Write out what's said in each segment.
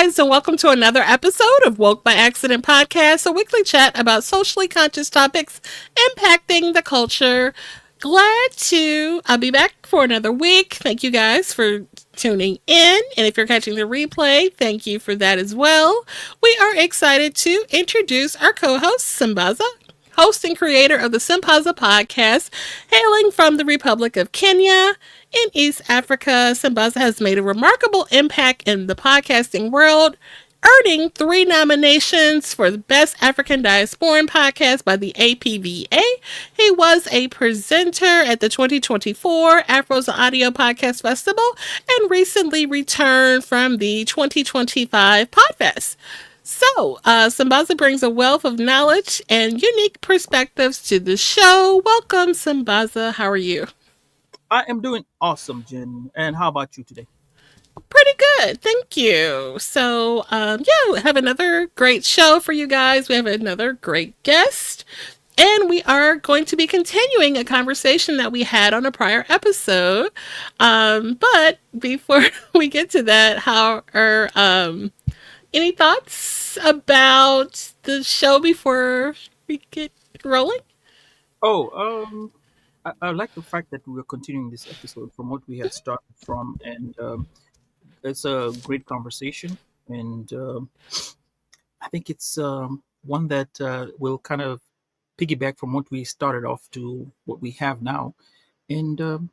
guys, and welcome to another episode of Woke by Accident Podcast, a weekly chat about socially conscious topics impacting the culture. Glad to be back for another week. Thank you guys for tuning in. And if you're catching the replay, thank you for that as well. We are excited to introduce our co host, Simbaza, host and creator of the Simpaza podcast, hailing from the Republic of Kenya in East Africa. Simbaza has made a remarkable impact in the podcasting world, earning 3 nominations for the Best African Diasporan Podcast by the APVA. He was a presenter at the 2024 Afros Audio Podcast Festival and recently returned from the 2025 Podfest. So, Simbaza brings a wealth of knowledge and unique perspectives to the show. Welcome, Simbaza. How are you? I am doing awesome, Jen. And how about you today? Pretty good. Thank you. So, yeah, we have another great show for you guys. We have another great guest. And we are going to be continuing a conversation that we had on a prior episode. But before we get to that, how are any thoughts about the show before we get rolling? Oh, I like the fact that we are continuing this episode from what we had started from, and it's a great conversation, and I think it's one that will kind of piggyback from what we started off to what we have now, and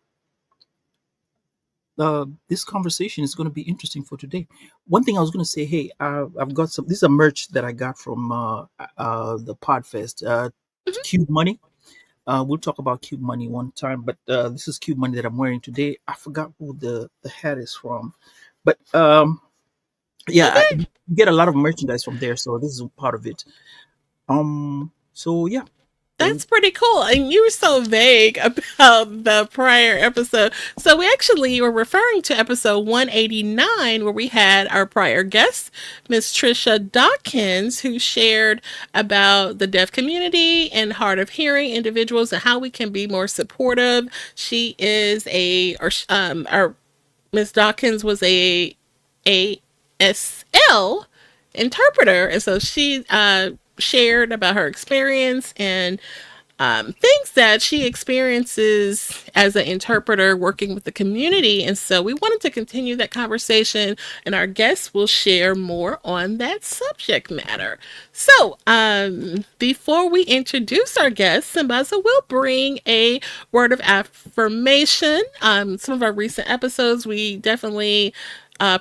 this conversation is going to be interesting for today. One thing I was going to say, hey, I've got some. This is a merch that I got from the Podfest. Cube Money. We'll talk about Cube Money one time, but this is Cube Money that I'm wearing today. I forgot who the hat is from, but yeah, Okay. you get a lot of merchandise from there, so this is part of it. So yeah, and That's pretty cool. And you were so vague about the prior episode. So we actually were referring to episode 189, where we had our prior guest, Miss Trisha Dawkins, who shared about the deaf community and hard of hearing individuals and how we can be more supportive. She is our Miss Dawkins was a ASL interpreter, and so she shared about her experience and things that she experiences as an interpreter working with the community. And so we wanted to continue that conversation, and our guests will share more on that subject matter. So, before we introduce our guests, Simbaza will bring a word of affirmation. Some of our recent episodes, we definitely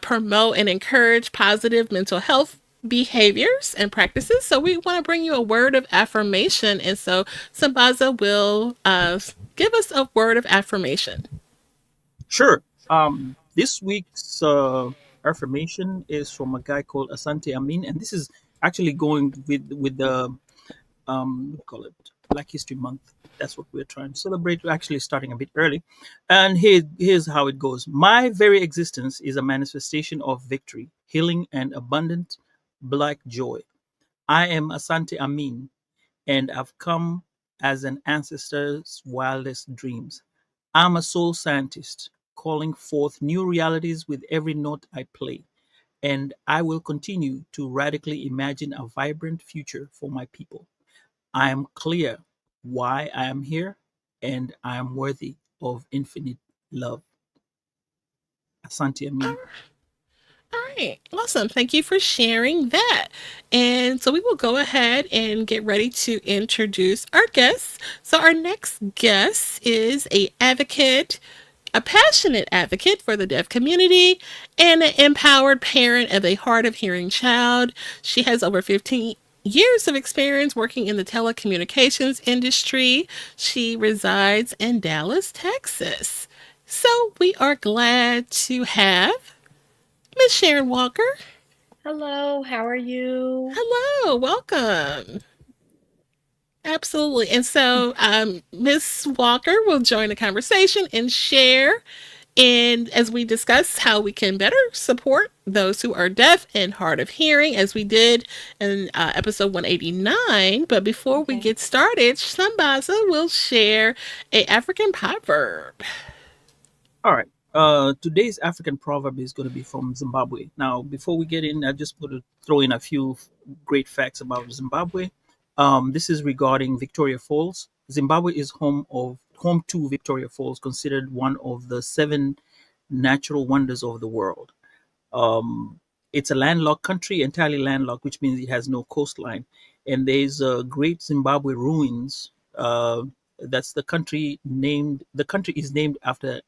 promote and encourage positive mental health behaviors and practices. So we want to bring you a word of affirmation. And so Sambaza will give us a word of affirmation. sure. This week's affirmation is from a guy called Asante Amin, and this is actually going with the what do you call it, Black History Month. That's what we're trying to celebrate. We're actually starting a bit early, and here's how it goes. My very existence is a manifestation of victory, healing, and abundant black joy. I am Asante Amin, and I've come as an ancestor's wildest dreams. I'm a soul scientist, calling forth new realities with every note I play, and I will continue to radically imagine a vibrant future for my people. I am clear why I am here, and I am worthy of infinite love. Asante Amin. All right, awesome. Thank you for sharing that. And so we will go ahead and get ready to introduce our guests. So our next guest is a passionate advocate for the deaf community, and an empowered parent of a hard of hearing child. She has over 15 years of experience working in the telecommunications industry. She resides in Dallas, Texas. So we are glad to have Miss Sharon Walker. Hello, how are you? Hello, welcome. Absolutely. And so Miss Walker will join the conversation and share, and as we discuss how we can better support those who are deaf and hard of hearing, as we did in episode 189. But before we Okay. get started, Shambaza will share a African proverb. All right. Today's African proverb is going to be from Zimbabwe. Now, before we get in, I just want to throw in a few great facts about Zimbabwe. This is regarding Victoria Falls. Zimbabwe is home to Victoria Falls, considered one of the seven natural wonders of the world. Um, it's a landlocked country, entirely landlocked, which means it has no coastline. And there's great Zimbabwe ruins. That's the country named. The country is named after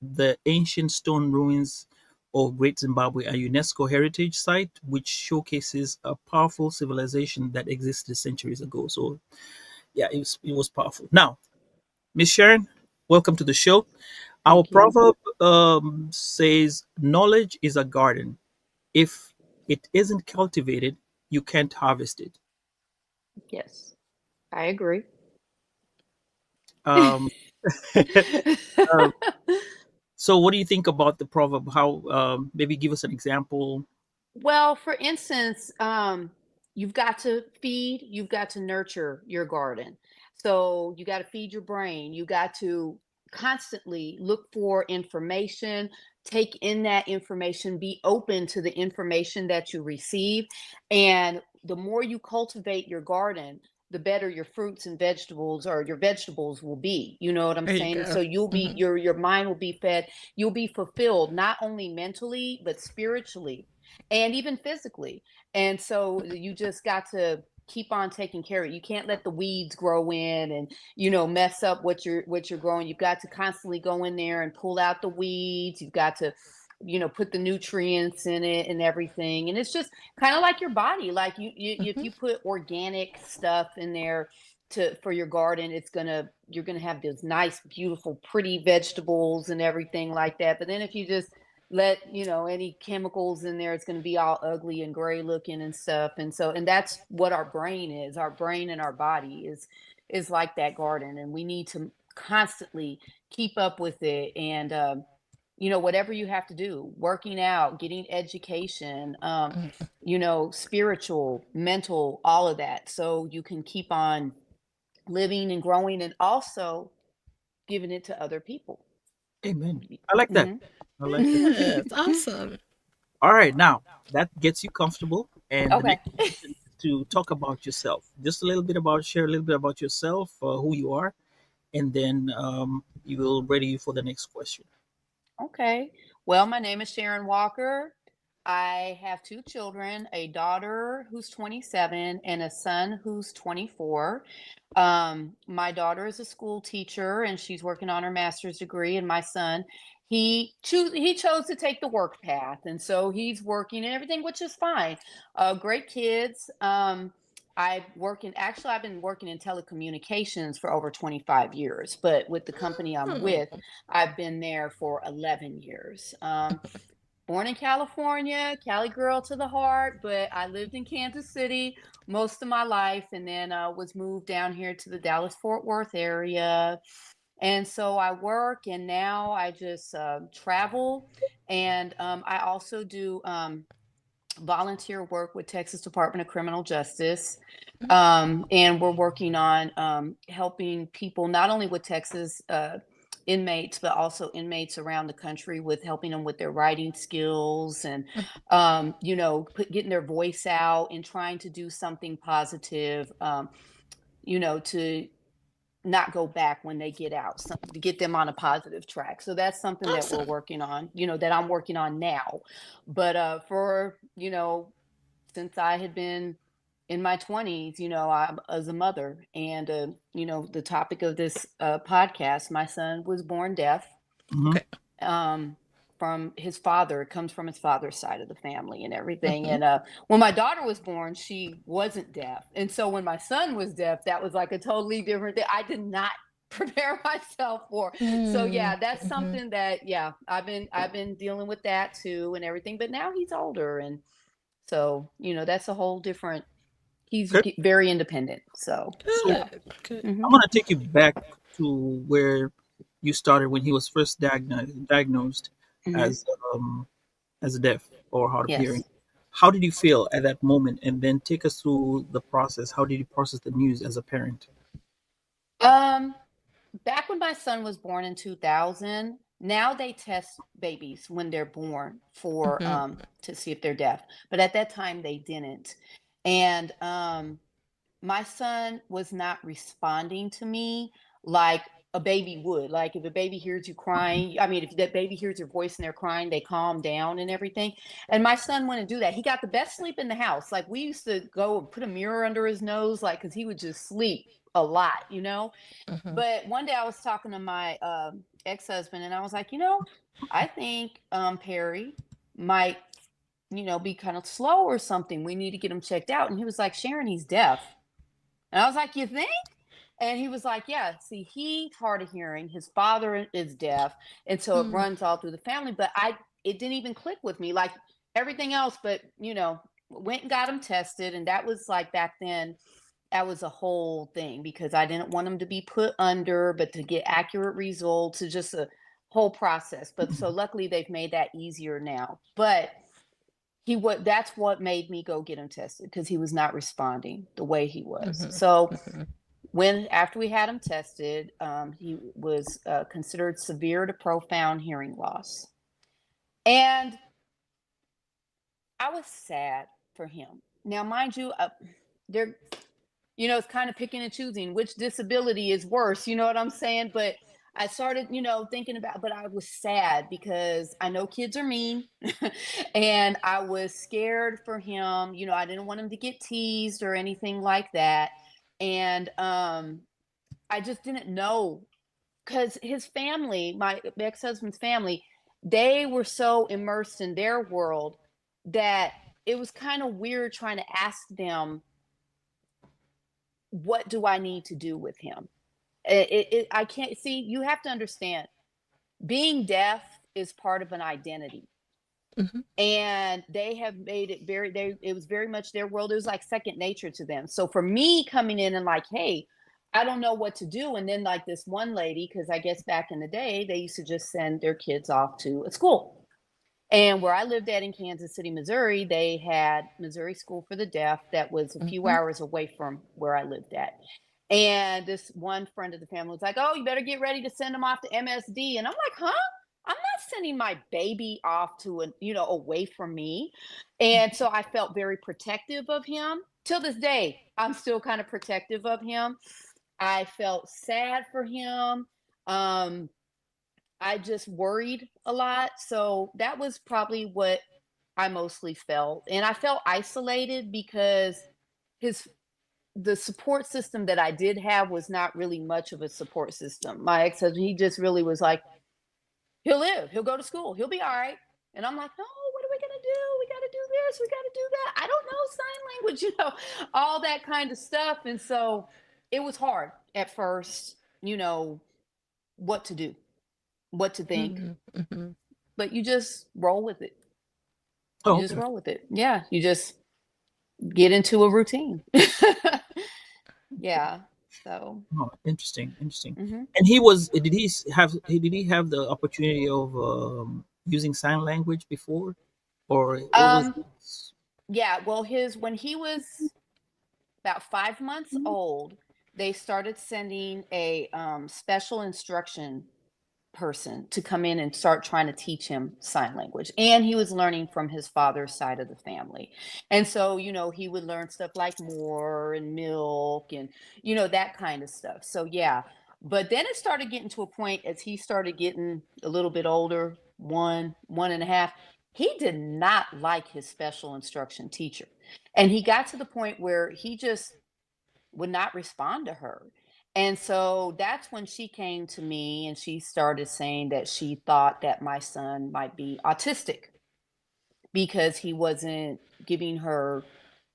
the ancient stone ruins of Great Zimbabwe, a UNESCO heritage site which showcases a powerful civilization that existed centuries ago. So, yeah, it was powerful. Now, Miss Sharon, welcome to the show. Our Thank you. proverb says, "Knowledge is a garden. If it isn't cultivated, you can't harvest it." Yes, I agree. Um, uh, so, what do you think about the proverb? How maybe give us an example? Well, for instance, you've got to feed, you've got to nurture your garden. So you got to feed your brain. You got to constantly look for information, take in that information, be open to the information that you receive. And the more you cultivate your garden, the better your fruits and vegetables or your vegetables will be. You know what I'm There you saying? go. So you'll be Hmm. your mind will be fed, you'll be fulfilled not only mentally but spiritually and even physically. And so you just got to keep on taking care of it. You can't let the weeds grow in and mess up what you're growing. You've got to constantly go in there and pull out the weeds. You've got to put the nutrients in it and everything. And it's just kind of like your body. Like if Hmm. you put organic stuff in there to for your garden, you're gonna have those nice, beautiful, pretty vegetables and everything like that. But then if you just let any chemicals in there, it's going to be all ugly and gray looking and stuff. And that's what our brain is. Our brain and our body is like that garden, and we need to constantly keep up with it. And whatever you have to do, working out, getting education, spiritual, mental, all of that, so you can keep on living and growing, and also giving it to other people. Amen. I like that. Hmm. I like that. Yeah, it's awesome. All right, now that gets you comfortable, and the Okay. next question is to talk about yourself. Just a little bit about share a little bit about yourself, who you are, and then you will ready you for the next question. Okay. Well, my name is Sharon Walker. I have two children, a daughter who's 27 and a son who's 24. My daughter is a school teacher and she's working on her master's degree, and my son, he chose to take the work path, and so he's working and everything, which is fine. Great kids. I've been working in telecommunications for over 25 years, but with the company I'm with, Oh. I've been there for 11 years. Born in California, Cali girl to the heart, but I lived in Kansas City most of my life, and then was moved down here to the Dallas Fort Worth area. And so I work, and now I just travel. And I also do volunteer work with Texas Department of Criminal Justice. And we're working on helping people not only with Texas inmates, but also inmates around the country, with helping them with their writing skills and, getting their voice out and trying to do something positive, to not go back when they get out, to get them on a positive track. So that's something that we're Awesome. working on, that I'm working on now. But for, since I had been in my 20s, I as a mother, and the topic of this podcast, my son was born deaf. Hmm. Okay. Um, from his father, it comes from his father's side of the family and everything. Hmm. And when my daughter was born, she wasn't deaf, and so when my son was deaf, that was like a totally different thing. I did not prepare myself for. So yeah, that's Mm-hmm. something that, yeah, I've been dealing with that too and everything. But now he's older, and so that's a whole different. He's Okay, very independent. So yeah. so Good. Good. I'm Hmm. gonna take you back to where you started when he was first diagnosed Hmm. as as deaf or hard of hearing. Yes. How did you feel at that moment? And then take us through the process. How did you process the news as a parent? Um, Back when my son was born in 2000. Now they test babies when they're born for Mhm. to see if they're deaf, but at that time they didn't. And my son was not responding to me like a baby would. Like if a baby hears you crying, I mean, if that baby hears your voice and they're crying, they calm down and everything. And my son wouldn't do that. He got the best sleep in the house. Like we used to go and put a mirror under his nose, like because he would just sleep a lot, you know. Mhm. But one day I was talking to my ex-husband, and I was like, I think Perry might, be kind of slow or something. We need to get him checked out. And he was like, Sharon, he's deaf. And I was like, you think? And he was like, yeah, see, he's hard of hearing. His father is deaf. And so it Mm. runs all through the family. But it didn't even click with me like everything else. But, went and got him tested. And that was like back then, that was a whole thing because I didn't want him to be put under, but to get accurate results is just a whole process. But so luckily they've made that easier now. But that's what made me go get him tested because he was not responding the way he was. Mhm. So Mhm. when after we had him tested, he was considered severe to profound hearing loss, and I was sad for him. Now, mind you, there, it's kind of picking and choosing which disability is worse. You know what I'm saying? But I started, thinking about, but I was sad because I know kids are mean and I was scared for him. I didn't want him to get teased or anything like that. And I just didn't know because his family, my ex-husband's family, they were so immersed in their world that it was kind of weird trying to ask them, what do I need to do with him? I can't see. You have to understand, being deaf is part of an identity, Mhm. and they have made it very. It was very much their world. It was like second nature to them. So for me coming in and like, hey, I don't know what to do, and then like this one lady, because I guess back in the day they used to just send their kids off to a school. And where I lived at in Kansas City, Missouri, they had Missouri School for the Deaf that was a few Mhm. hours away from where I lived at. And this one friend of the family was like, "Oh, you better get ready to send them off to MSD." And I'm like, "Huh? I'm not sending my baby off to away from me." And so I felt very protective of him. Till this day, I'm still kind of protective of him. I felt sad for him. Um, I just worried a lot. So that was probably what I mostly felt. And I felt isolated because his the support system that I did have was not really much of a support system. My ex-husband, he just really was like, he'll live, he'll go to school, he'll be all right. And I'm like, no, what are we gonna do? We gotta do this, we gotta do that. I don't know sign language, all that kind of stuff. And so it was hard at first, what to do, what to think, Mhm. Mhm. but you just roll with it. You Oh, just okay. roll with it. Yeah, you just get into a routine. Yeah. So, Oh, interesting, interesting. mhm. And he was did he have the opportunity of using sign language before, or what was Um, his? yeah, well, his when he was about 5 months old, they started sending a special instruction person to come in and start trying to teach him sign language. And he was learning from his father's side of the family. And so, he would learn stuff like more and milk and, that kind of stuff. So, yeah. But then it started getting to a point as he started getting a little bit older, one and a half. He did not like his special instruction teacher. And he got to the point where he just would not respond to her. And so that's when she came to me and she started saying that she thought that my son might be autistic because he wasn't giving her,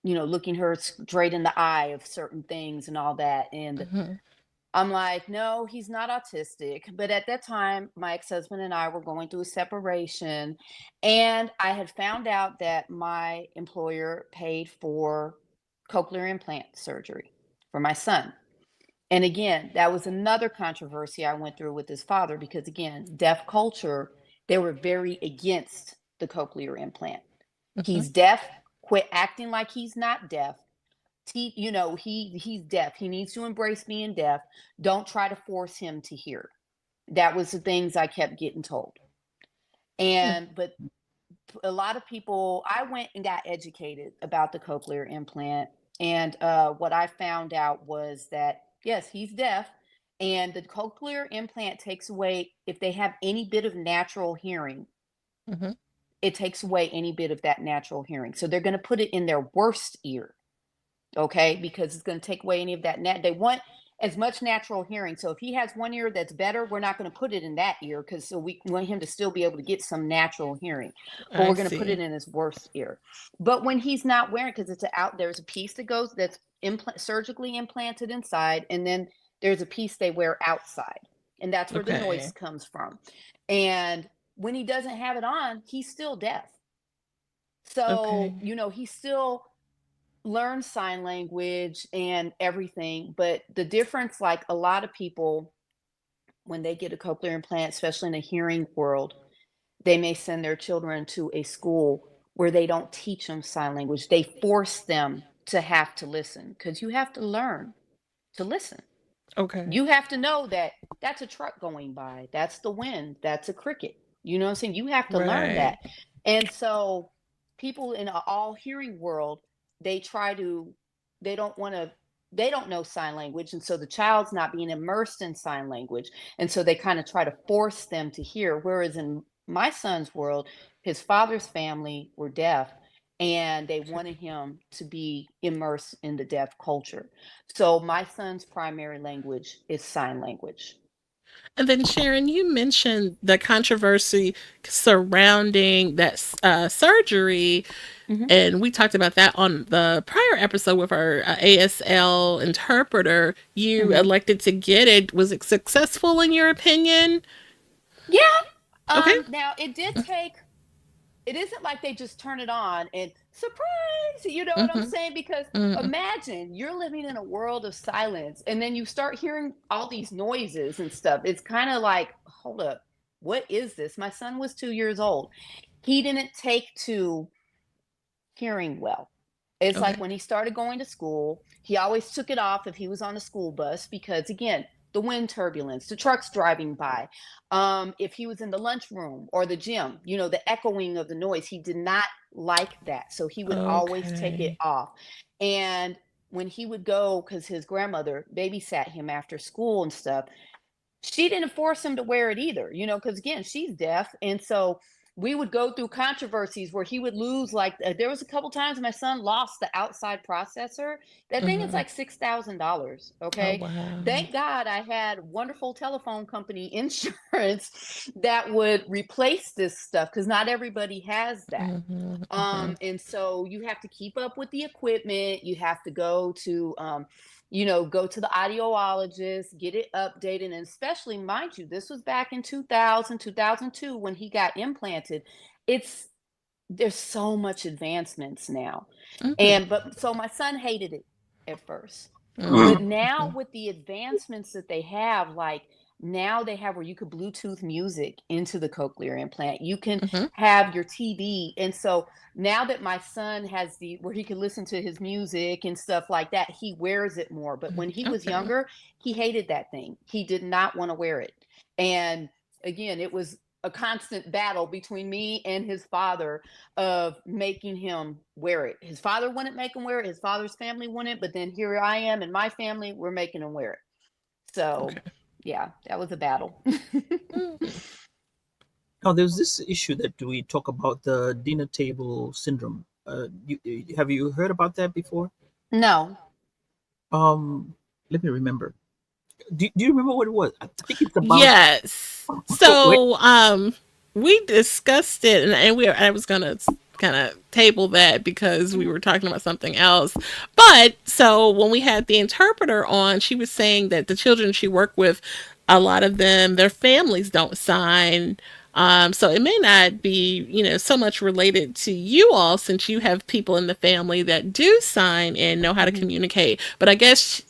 looking her straight in the eye of certain things and all that. And Mhm. I'm like, no, he's not autistic. But at that time, my ex husband and I were going through a separation. And I had found out that my employer paid for cochlear implant surgery for my son. And again, that was another controversy I went through with his father because, again, deaf culture, they were very against the cochlear implant. Mhm. He's deaf, quit acting like he's not deaf. He's deaf. He needs to embrace being deaf. Don't try to force him to hear. That was the things I kept getting told. Hmm. And but a lot of people, I went and got educated about the cochlear implant, and what I found out was that yes, he's deaf, and the cochlear implant takes away, if they have any bit of natural hearing, Hmm. it takes away any bit of that natural hearing. So they're going to put it in their worst ear, okay? Because it's going to take away any of that they want as much natural hearing. So if he has one ear that's better, we're not going to put it in that ear, because so we want him to still be able to get some natural hearing. But I we're going to put it see. in his worst ear. But when he's not wearing, because it's there's a piece that goes that's surgically implanted inside, and then there's a piece they wear outside, and that's where the noise Okay. comes from. And when he doesn't have it on, he's still deaf. So, Okay. he still learn sign language and everything, but the difference, like a lot of people, when they get a cochlear implant, especially in the hearing world, they may send their children to a school where they don't teach them sign language. They force them to have to listen, because you have to learn to listen. Okay. You have to know that that's a truck going by, that's the wind, that's a cricket. You know what I'm saying? You have to learn Right. that. And so people in all hearing world, they try to, they don't want to, they don't know sign language, and so the child's not being immersed in sign language, and so they kind of try to force them to hear. Whereas in my son's world, his father's family were deaf, and they wanted him to be immersed in the deaf culture. So my son's primary language is sign language. And then, Sharon, you mentioned the controversy surrounding that surgery, Mhm. and we talked about that on the prior episode with our ASL interpreter. You Mhm. elected to get it. Was it successful in your opinion? Yeah. Okay. Now it did take. It isn't like they just turn it on and surprise. You know what I'm Mm-hmm. saying? Because Mm-hmm. imagine you're living in a world of silence, and then you start hearing all these noises and stuff. It's kind of like, hold up, what is this? My son was 2 years old. He didn't take to hearing well. It's like Okay. when he started going to school, he always took it off if he was on a school bus, because again, the wind turbulence, the trucks driving by. If he was in the lunchroom or the gym, the echoing of the noise, he did not like that. So he would always take it Okay. off. And when he would go, because his grandmother babysat him after school and stuff, she didn't force him to wear it either, because again, she's deaf. And so we would go through controversies where he would lose, like, there was a couple times my son lost the outside processor. That thing is Mm-hmm. like $6,000. Oh, Okay. wow. Thank God I had wonderful telephone company insurance that would replace this stuff, because not everybody has that. Mm-hmm. Mm-hmm. And so you have to keep up with the equipment. You have to go to the audiologist, get it updated. And especially, mind you, this was back in 2000, 2002 when he got implanted. It's There's so much advancements now. Mm-hmm. But so my son hated it at first. But now Mm-hmm. with the advancements that they have, like now they have where you could Bluetooth music into the cochlear implant. You can Mm-hmm. have your TV. And so now that my son has the where he can listen to his music and stuff like that, he wears it more. But when he was Okay. younger, he hated that thing. He did not want to wear it. And again, it was a constant battle between me and his father of making him wear it. His father wouldn't make him wear it. His father's family wouldn't, but then here I am and my family, we're making him wear it. So, Okay. yeah, that was a battle. Mm-hmm. Now, there's this issue that we talk about, the dinner table syndrome. Have you heard about that before? No. Um, Let me remember. Do you remember what it was? I think it's about. Yes. Wait. So, we discussed it, and I was gonna kind of table that because we Mhm. were talking about something else. But so when we had the interpreter on, she was saying that the children she worked with, a lot of them, their families don't sign. So it may not be, so much related to you all since you have people in the family that do sign and know how to Mhm. communicate. But I guess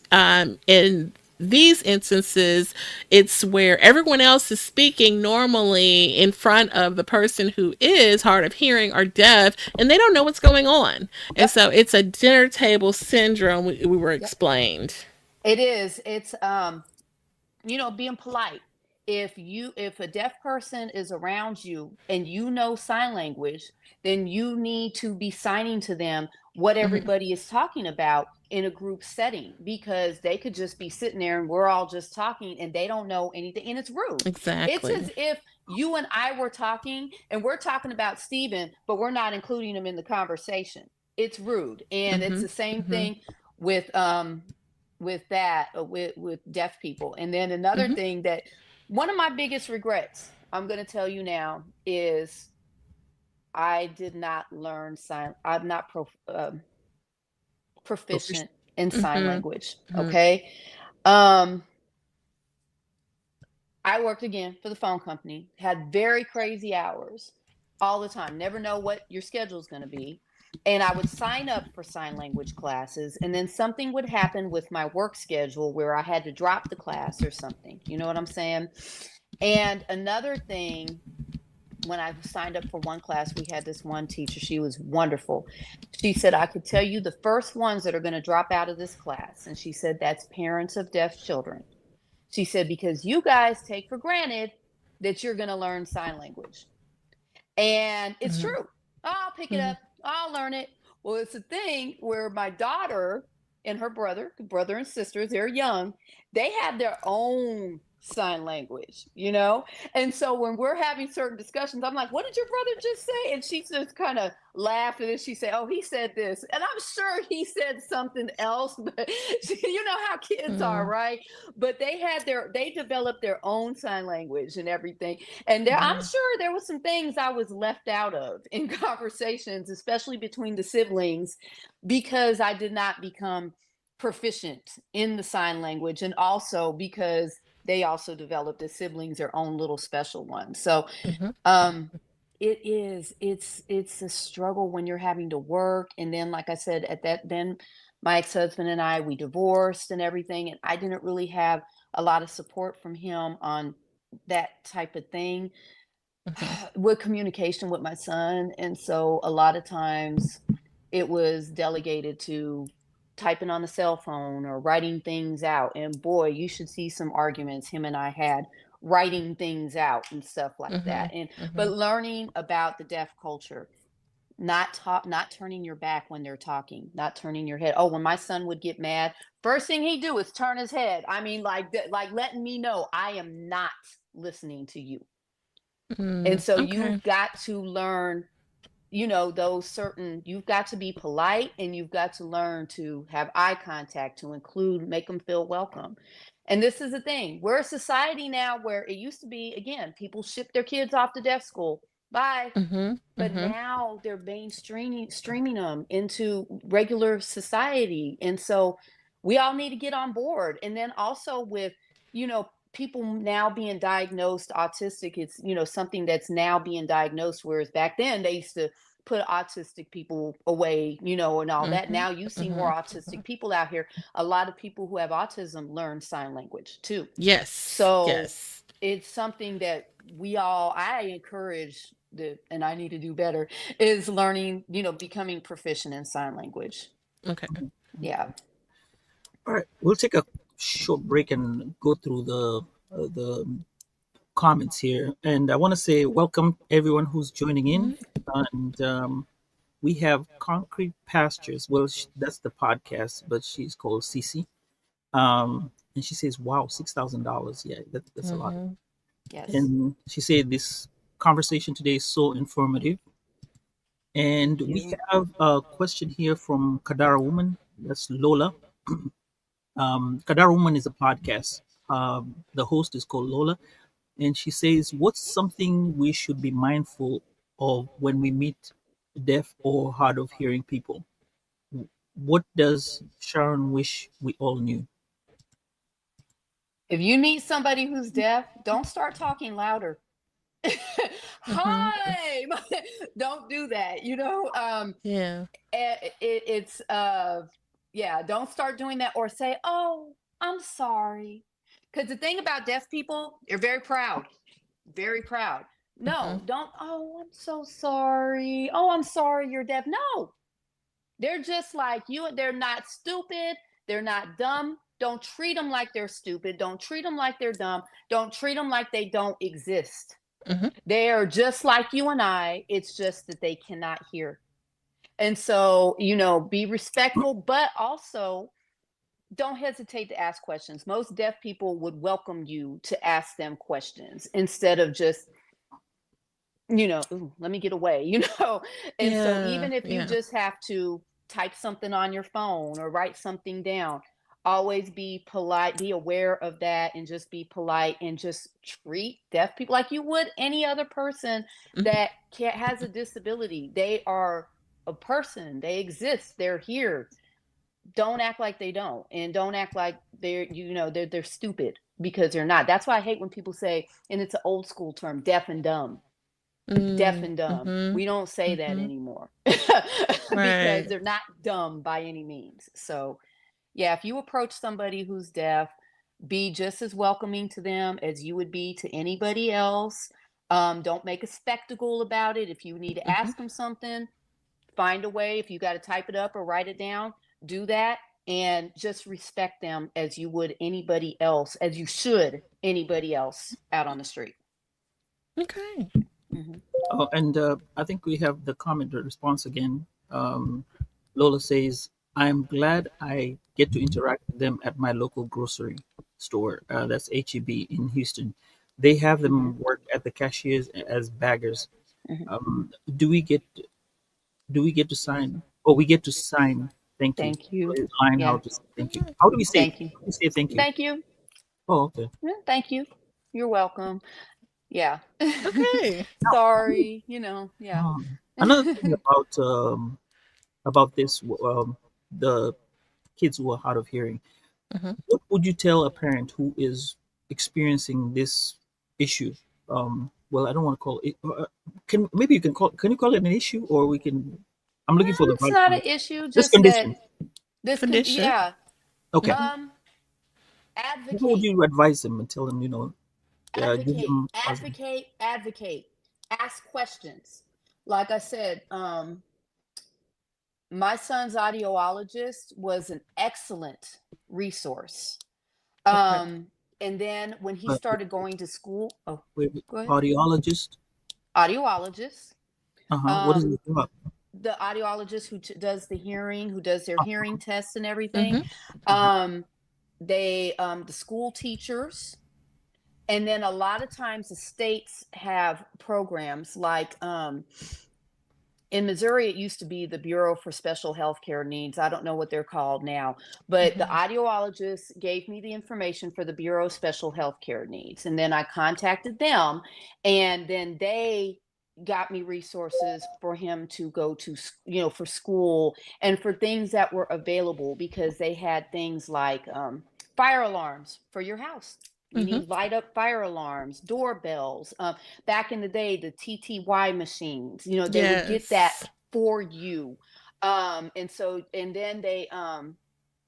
in these instances, it's where everyone else is speaking normally in front of the person who is hard of hearing or deaf, and they don't know what's going on. And Yep. so it's a dinner table syndrome, we were Yep. explained. It is. It's being polite. if a deaf person is around you and you know sign language, then you need to be signing to them what Mhm. everybody is talking about in a group setting, because they could just be sitting there and we're all just talking and they don't know anything, and it's rude. It's Exactly. as if you and I were talking and we're talking about Stephen, but we're not including him in the conversation. It's rude. And it's Mhm. the same Mhm. thing with with deaf people. And then another Mhm. thing that one of my biggest regrets, I'm going to tell you now, is I did not learn sign. I'm not proficient Proficient. in sign Mhm. language. Mhm. Okay. Um, I worked again for the phone company, had very crazy hours all the time, never know what your schedule is going to be. And I would sign up for sign language classes, and then something would happen with my work schedule where I had to drop the class or something. You know what I'm saying? And another thing, when I signed up for one class, we had this one teacher. She was wonderful. She said, I could tell you the first ones that are going to drop out of this class. And she said, that's parents of deaf children. She said, because you guys take for granted that you're going to learn sign language. And it's Mhm. true. I'll pick it Mhm. up, I'll learn it. Well, it's a thing where my daughter and her brother and sisters, they're young, they have their own sign language, you know? And so when we're having certain discussions, I'm like, what did your brother just say? And she just kind of laughed, and then she said, oh, he said this. And I'm sure he said something else, but you know how kids are, Mhm. right? But they developed their own sign language and everything. And I'm Yeah. sure there was some things I was left out of in conversations, especially between the siblings, because I did not become proficient in the sign language, and also because they also developed as siblings their own little special ones. So Mhm. um it's a struggle when you're having to work. And then, like I said, at that then my ex-husband and I, we divorced and everything, and I didn't really have a lot of support from him on that type of thing Mhm. with communication with my son. And so a lot of times it was delegated to typing on the cell phone or writing things out. And boy, you should see some arguments him and I had writing things out and stuff like that. Mhm. And but Mhm. learning about the deaf culture, not turning your back when they're talking, not turning your head. Oh, when my son would get mad, first thing he'd do is turn his head. I mean, like letting me know I am not listening to you. And Mm. so Okay. you've got to learn, those certain, you've got to be polite, and you've got to learn to have eye contact, to include, make them feel welcome. And this is the thing, we're a society now where it used to be, again, people ship their kids off to deaf school. Bye. Mhm. But Mhm. now they're being streaming them into regular society. And so we all need to get on board. And then also with, people now being diagnosed autistic, it's, something that's now being diagnosed, whereas back then they used to put autistic people away, and all that. Mhm. Now you see more Mhm. autistic people out here. A lot of people who have autism learn sign language too. Yes. So Yes. it's something that I encourage, and I need to do better, is learning, becoming proficient in sign language. Okay. Yeah. All right, we'll take a short break and go through the comments here. And I want to say welcome everyone who's joining in. Mhm. And we have Concrete Pastures. Well, that's the podcast, but she's called Cece. And she says, "Wow, $6,000. Yeah, that's a lot." Mhm. Yes. And she said this conversation today is so informative. And Thank we you. have a question here from Kadara Woman. That's Lola. Kadara Woman is a podcast. The host is called Lola, and she says, "What's something we should be mindful of when we meet deaf or hard of hearing people? What does Sharon wish we all knew?" If you meet somebody who's deaf, don't start talking louder. Mhm. Hi. Don't do that. Yeah. It's yeah, don't start doing that, or say, "Oh, I'm sorry." Because the thing about deaf people, they're very proud. Very proud. Mhm. No, don't, "Oh, I'm so sorry. Oh, I'm sorry you're deaf." No. They're just like you. They're not stupid. They're not dumb. Don't treat them like they're stupid. Don't treat them like they're dumb. Don't treat them like they don't exist. Mhm. They are just like you and I. It's just that they cannot hear. And so, be respectful, but also don't hesitate to ask questions. Most deaf people would welcome you to ask them questions instead of just, "Ooh, let me get away," And so Yeah, even if you yeah. just have to type something on your phone or write something down, always be polite, be aware of that, and just be polite and just treat deaf people like you would any other person Mhm. that has a disability. They are a person, they exist, they're here. Don't act like they don't, and don't act like they're stupid, because they're not. That's why I hate when people say, and it's an old school term, deaf and dumb. Deaf Mm, and dumb. mhm, We don't say that mhm. anymore because Right. they're not dumb by any means. So, yeah, if you approach somebody who's deaf, be just as welcoming to them as you would be to anybody else. Don't make a spectacle about it. If you need to Mhm. ask them something, find a way. If you got to type it up or write it down, do that, and just respect them as you would anybody else, as you should anybody else out on the street. Okay. Hmm. Oh, and I think we have the comment or response again. Lola says, "I'm glad I get to interact with them at my local grocery store. That's HEB in Houston. They have Hmm. them work at the cashiers as baggers. Hmm. Um, do we get do we get to sign? Oh, we get to sign. Thank you. Thank you. Line how Yeah. to say thank you. How do we say? Thank you. How do we say thank you? Thank you. Oh, okay. Yeah, thank you. You're welcome. Yeah. Okay. Sorry. Yeah. Another thing about this, the kids who are hard of hearing. Mhm. What would you tell a parent who is experiencing this issue? Well, I don't want to call it. Can maybe you can call? Can you call it an issue, or we can? I'm looking for the It's right not word. an issue, This just that condition. Condition. yeah. Okay. Mhm. Um, What would advocate, you advise them and tell them? Give advocate, them positive. advocate, advocate. Ask questions. Like I said, my son's audiologist was an excellent resource. Okay. Um, and then when he Uh, started going to school, oh, go ahead. Audiologist. Audiologist. What is Um, it about? the audiologist who does the hearing, who does their hearing tests and everything. Mhm. Um, the school teachers, and then a lot of times the states have programs like, in Missouri, it used to be the Bureau for Special Healthcare Needs. I don't know what they're called now, but the Mhm. audiologist gave me the information for the Bureau of Special Healthcare Needs. And then I contacted them, and then they got me resources for him to go to, for school and for things that were available, because they had things like, fire alarms for your house. You Mhm. need light up fire alarms, doorbells. Back in the day, the TTY machines, they would get that Yes. for you. And then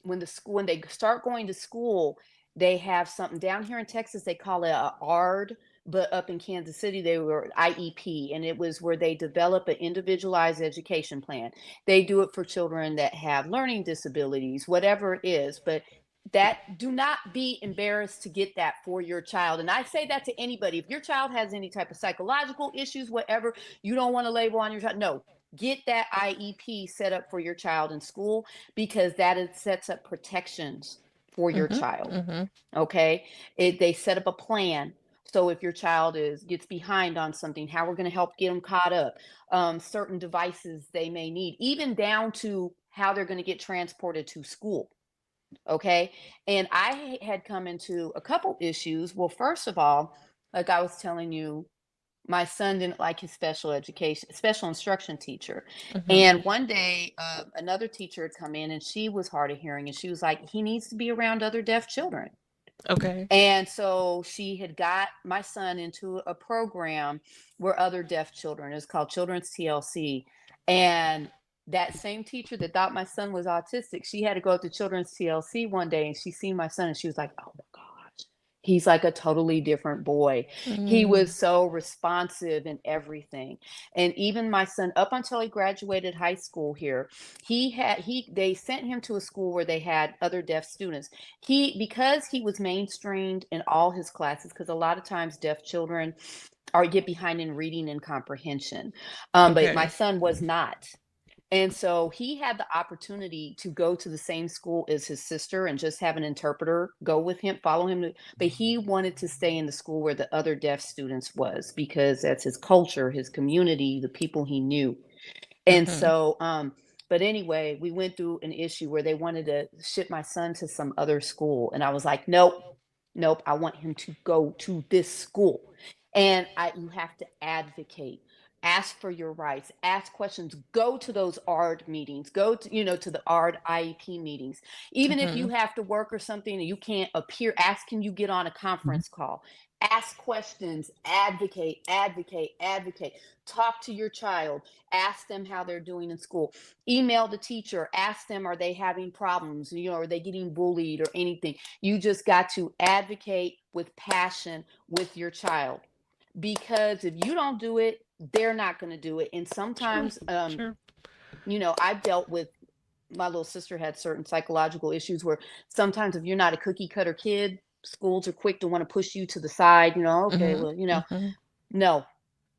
when they start going to school, they have something down here in Texas, they call it a ARD, but up in Kansas City, they were IEP, and it was where they develop an individualized education plan. They do it for children that have learning disabilities, whatever it is, but that do not be embarrassed to get that for your child. And I say that to anybody. If your child has any type of psychological issues, whatever, you don't want to label on your child. No, get that IEP set up for your child in school, because sets up protections for your Mhm. child. Mhm. Okay. They set up a plan. So if your child gets behind on something, how we're going to help get them caught up, certain devices they may need, even down to how they're going to get transported to school. Okay. And I had come into a couple issues. Well, first of all, like I was telling you, my son didn't like his special instruction teacher. Mhm. And one day, another teacher had come in, and she was hard of hearing. And she was like, he needs to be around other deaf children. Okay. And so she had got my son into a program where other deaf children, it's called Children's TLC. And that same teacher that thought my son was autistic, she had to go to Children's TLC one day, and she seen my son, and she was like, oh my gosh, He's like a totally different boy. He was Mm. so responsive and everything. And even my son, up until he graduated high school here, they sent him to a school where they had other deaf students. Because he was mainstreamed in all his classes, because a lot of times deaf children are get behind in reading and comprehension. But my Okay. son was not. And so he had the opportunity to go to the same school as his sister and just have an interpreter go with him, follow him. But he wanted to stay in the school where the other deaf students was because that's his culture, his community, the people he knew. And Mhm. so, but anyway, we went through an issue where they wanted to ship my son to some other school. And I was like, nope, nope, I want him to go to this school. And you have to advocate, ask for your rights, ask questions, go to those ARD meetings, go to, to the ARD IEP meetings. Even if you Mhm. have to work or something and you can't appear, ask, can you get on a Mhm. conference call? Ask questions, advocate, advocate, advocate. Talk to your child, ask them how they're doing in school. Email the teacher, ask them, are they having problems? Are they getting bullied or anything? You just got to advocate with passion with your child, because if you don't do it, they're not going to do it. And Sure. sometimes, Sure. I've dealt with, my little sister had certain psychological issues where sometimes if you're not a cookie cutter kid, schools are quick to want to push you to the side. Okay, Mhm. well, Mhm. no,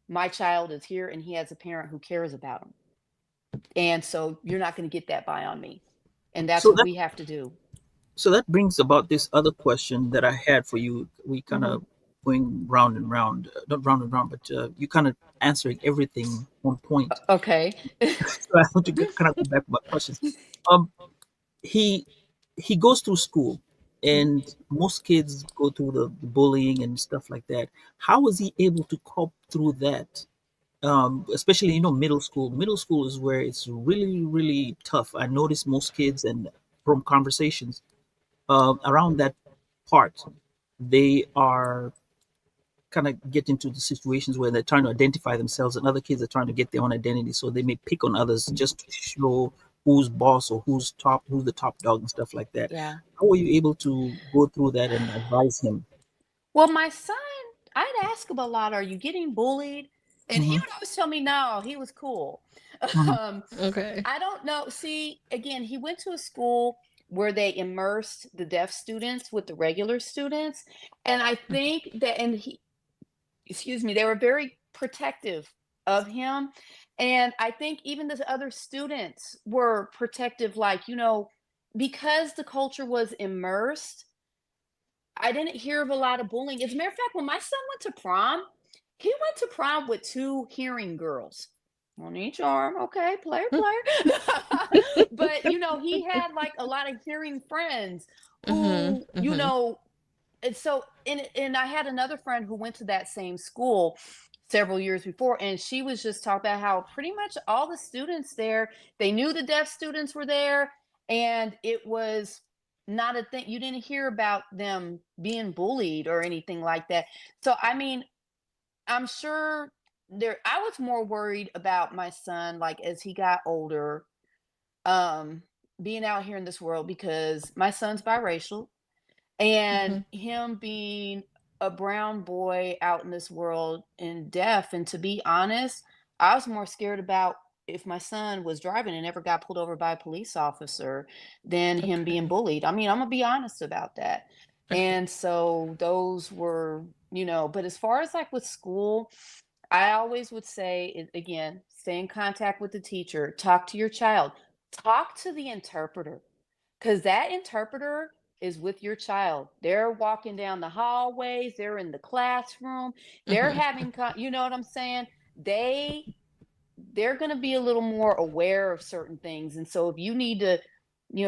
my child is here and he has a parent who cares about him. And so you're not going to get that by on me. And that's So what that we have to do. brings about this other question that I had for you. We kind Hmm. of going round and round, not round and round, but you kind of answering everything on point. Okay. So I want to kind of go back about questions. Um, he he goes through school, and most kids go through the bullying and stuff like that. How was he able to cope through that? Especially middle school. Middle school is where it's really really tough. I notice most kids, and from conversations around that part, they are kind of get into the situations where they're trying to identify themselves, and other kids are trying to get their own identity, so they may pick on others just to show who's boss or who's the top dog and stuff like that. Yeah. How were you able to go through that and advise him? Well, my son, I'd ask him a lot, are you getting bullied? And he Hmm. would always tell me, no, he was cool. Hmm. um, Okay. I don't know. See, again, he went to a school where they immersed the deaf students with the regular students. And I think that, and excuse me, they were very protective of him. And I think even the other students were protective, like, because the culture was immersed, I didn't hear of a lot of bullying. As a matter of fact, when my son went to prom, he went to prom with two hearing girls on each arm. Okay, player, player. But he had like a lot of hearing friends Mhm. who, Mhm. and so and I had another friend who went to that same school several years before, and she was just talking about how pretty much all the students there, they knew the deaf students were there, and it was not a thing. You didn't hear about them being bullied or anything like that. So I mean, I'm sure I was more worried about my son, like as he got older, um being out here in this world, because my son's biracial, and Mhm. him being a brown boy out in this world and deaf. And to be honest, I was more scared about if my son was driving and ever got pulled over by a police officer than him being Okay. bullied. I mean, I'm gonna be honest about that. Okay. And so those were, but as far as like with school, I always would say, again, stay in contact with the teacher, talk to your child, talk to the interpreter, because that interpreter is with your child. They're walking down the hallways, they're in the classroom, they're Mhm. having, you know what I'm saying? They they're going to be a little more aware of certain things. And so if you need to,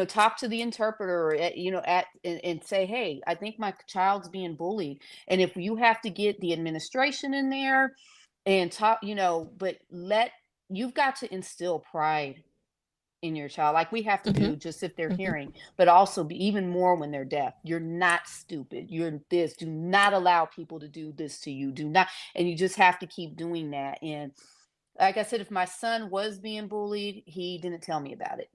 talk to the interpreter at, and say, hey, I think my child's being bullied. And if you have to get the administration in there and talk, but you've got to instill pride in your child, like we have to Mhm. do just if they're Mhm. hearing, but also be even more when they're deaf. You're not stupid. You're this. Do not allow people to do this to you. Do not. And you just have to keep doing that. And like I said, if my son was being bullied, he didn't tell me about it.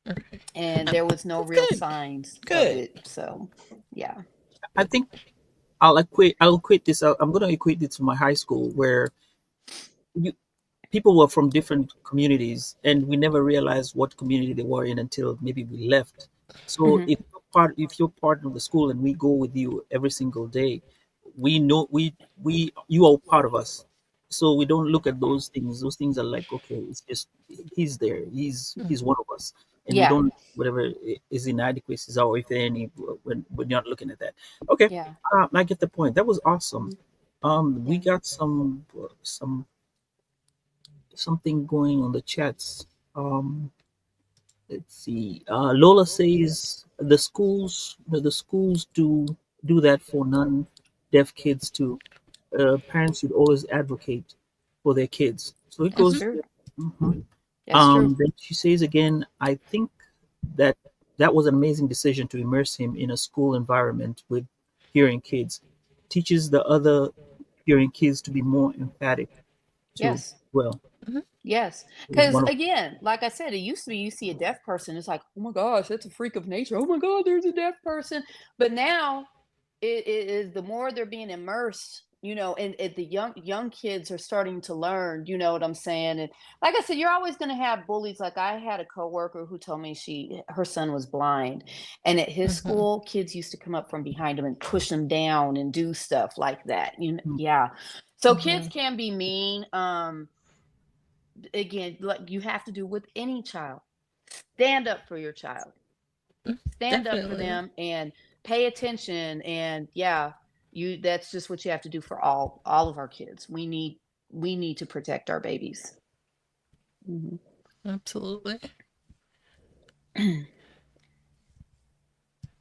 Okay. And Um, there was no that's real good. signs of Good. it. So, yeah. I think I'll equate this. I'm going to equate it to my high school where you, people were from different communities, and we never realized what community they were in until maybe we left. So Hmm. if you're part of the school and we go with you every single day, we know we you are part of us. So we don't look at those things. Those things are like, okay, it's just he's there. He's one of us, and we Yeah. don't whatever is inadequacies or if there are any when you're not looking at that. Okay, Yeah. I get the point. That was awesome. We Yeah. got some something going on the chats. Um, let's see. Lola says the schools do that for non-deaf kids too. Parents should always advocate for their kids. So it That's Mm-hmm. goes. true. Mhm. That's true. Then she says again, I think that that was an amazing decision to immerse him in a school environment with hearing kids. Teaches the other hearing kids to be more emphatic too. Yes. Well, Mm-hmm. Yes. it was Because one of again, like I said, it used to be you see a deaf person, it's like, oh my gosh, that's a freak of nature. Oh my God, there's a deaf person. But now it is the more they're being immersed, and the young kids are starting to learn, you know what I'm saying? And like I said, you're always gonna have bullies. Like I had a coworker who told me her son was blind. And at his Mm-hmm. school, kids used to come up from behind him and push him down and do stuff like that. mm, Yeah. So kids Mm-hmm. can be mean. Again, like you have to do with any child. Stand up for your child. Stand up for Definitely. them and pay attention. And yeah, that's just what you have to do for all of our kids. We need to protect our babies. Mhm. Absolutely.